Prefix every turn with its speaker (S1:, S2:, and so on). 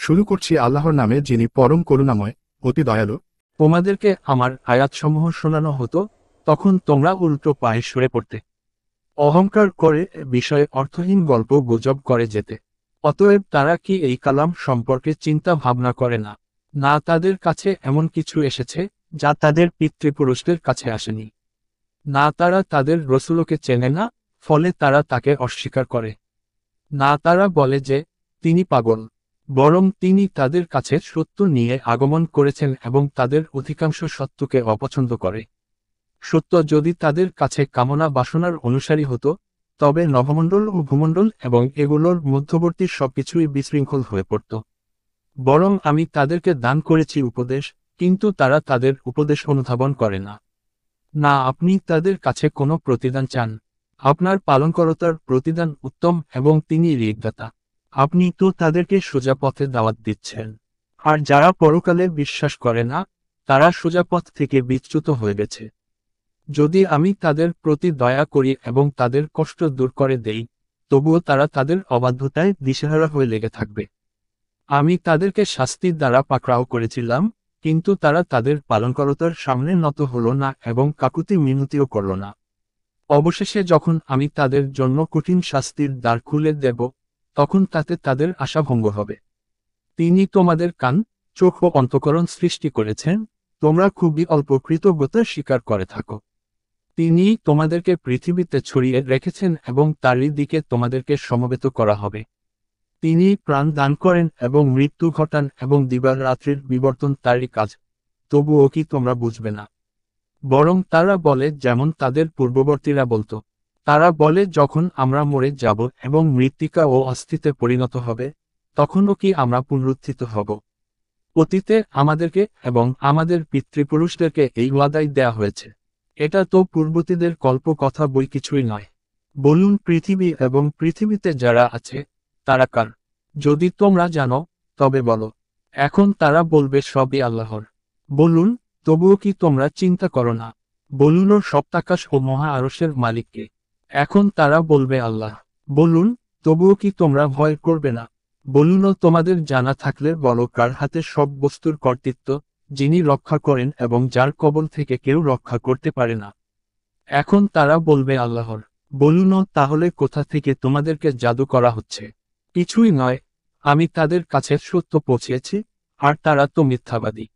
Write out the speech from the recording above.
S1: শুরু করছি আল্লাহর নামে, যিনি পরম করুণাময়, অতি দয়ালু।
S2: তোমাদেরকে আমার আয়াতসমূহ শোনানো হতো, তখন তোমরা উল্টো পায়ে সরে পড়তে, অহংকার করে বিষয়ে অর্থহীন গল্প গুজব করে যেতে। অতএব তারা কি এই কালাম সম্পর্কে চিন্তা ভাবনা করে না? না, তাদের কাছে এমন কিছু এসেছে যা তাদের পিতৃপুরুষদের কাছে আসেনি। না, তারা তাদের রসুলকে চেনে না, ফলে তারা তাকে অস্বীকার করে। না, তারা বলে যে তিনি পাগল, বরং তিনি তাদের কাছে সত্য নিয়ে আগমন করেছেন এবং তাদের অধিকাংশ সত্যকে অপছন্দ করে। সত্য যদি তাদের কাছে কামনা বাসনার অনুসারী হতো, তবে নভমণ্ডল ও ভূমণ্ডল এবং এগুলোর মধ্যবর্তী সবকিছুই বিশৃঙ্খল হয়ে পড়ত। বরং আমি তাদেরকে দান করেছি উপদেশ, কিন্তু তারা তাদের উপদেশ অনুধাবন করে না। না, আপনি তাদের কাছে কোনো প্রতিদান চান? আপনার পালনকর্তার প্রতিদান উত্তম এবং তিনি ঋগদাতা। আপনি তো তাদেরকে সোজা পথে দাওয়াত দিচ্ছেন। আর যারা পরকালে বিশ্বাস করে না, তারা সোজা পথ থেকে বিচ্যুত হয়ে গেছে। যদি আমি তাদের প্রতি দয়া করি এবং তাদের কষ্ট দূর করে দেই, তবুও তারা তাদের অবাধ্যতায় দিশেহারা হয়ে লেগে থাকবে। আমি তাদেরকে শাস্তির দ্বারা পাকড়াও করেছিলাম, কিন্তু তারা তাদের পালনকর্তার সামনে নত হল না এবং কাকুতি মিনতিও করল না। অবশেষে যখন আমি তাদের জন্য কঠিন শাস্তির দ্বার খুলে দেব, তখন তাতে তাদের আশা ভঙ্গ হবে। তিনি তোমাদের কান, চোখ ও অন্তঃকরণ সৃষ্টি করেছেন, তোমরা খুবই অল্প কৃতজ্ঞতা স্বীকার করে থাকো। তিনি তোমাদেরকে পৃথিবীতে ছড়িয়ে রেখেছেন এবং তারই দিকে তোমাদেরকে সমবেত করা হবে। তিনি প্রাণ দান করেন এবং মৃত্যু ঘটান এবং দিবারাত্রির বিবর্তন তারই কাজ, তবুও কি তোমরা বুঝবে না? বরং তারা বলে যেমন তাদের পূর্ববর্তীরা বলতো। তারা বলে, যখন আমরা মরে যাব এবং মৃত্তিকা ও অস্থিতে পরিণত হবে, তখনও কি আমরা পুনরুত্থিত হব? অতীতে আমাদেরকে এবং আমাদের পিতৃপুরুষদেরকে এই ওয়াদাই দেয়া হয়েছে। এটা তো পূর্বতীদের কল্পকথা বই কিছুই নয়। বলুন, পৃথিবী এবং পৃথিবীতে যারা আছে তারা কার? যদি তোমরা জানো, তবে বলো। এখন তারা বলবে সবই আল্লাহর। বলুন, তবুও কি তোমরা চিন্তা করো না? বলুন, ওর সপ্তাকাশ ও মহা আরশের মালিককে। এখন তারা বলবে আল্লাহ। বলুন, তবুও কি তোমরা ভয় করবে না? বলুন, তোমাদের জানা থাকলে বলো, কার হাতে সব বস্তুর কর্তৃত্ব, যিনি রক্ষা করেন এবং যার কবল থেকে কেউ রক্ষা করতে পারে না। এখন তারা বলবে আল্লাহর। বলুন, তাহলে কোথা থেকে তোমাদেরকে জাদু করা হচ্ছে? কিছুই নয়, আমি তাদের কাছে সত্য পৌঁছিয়েছি, আর তারা তো মিথ্যাবাদী।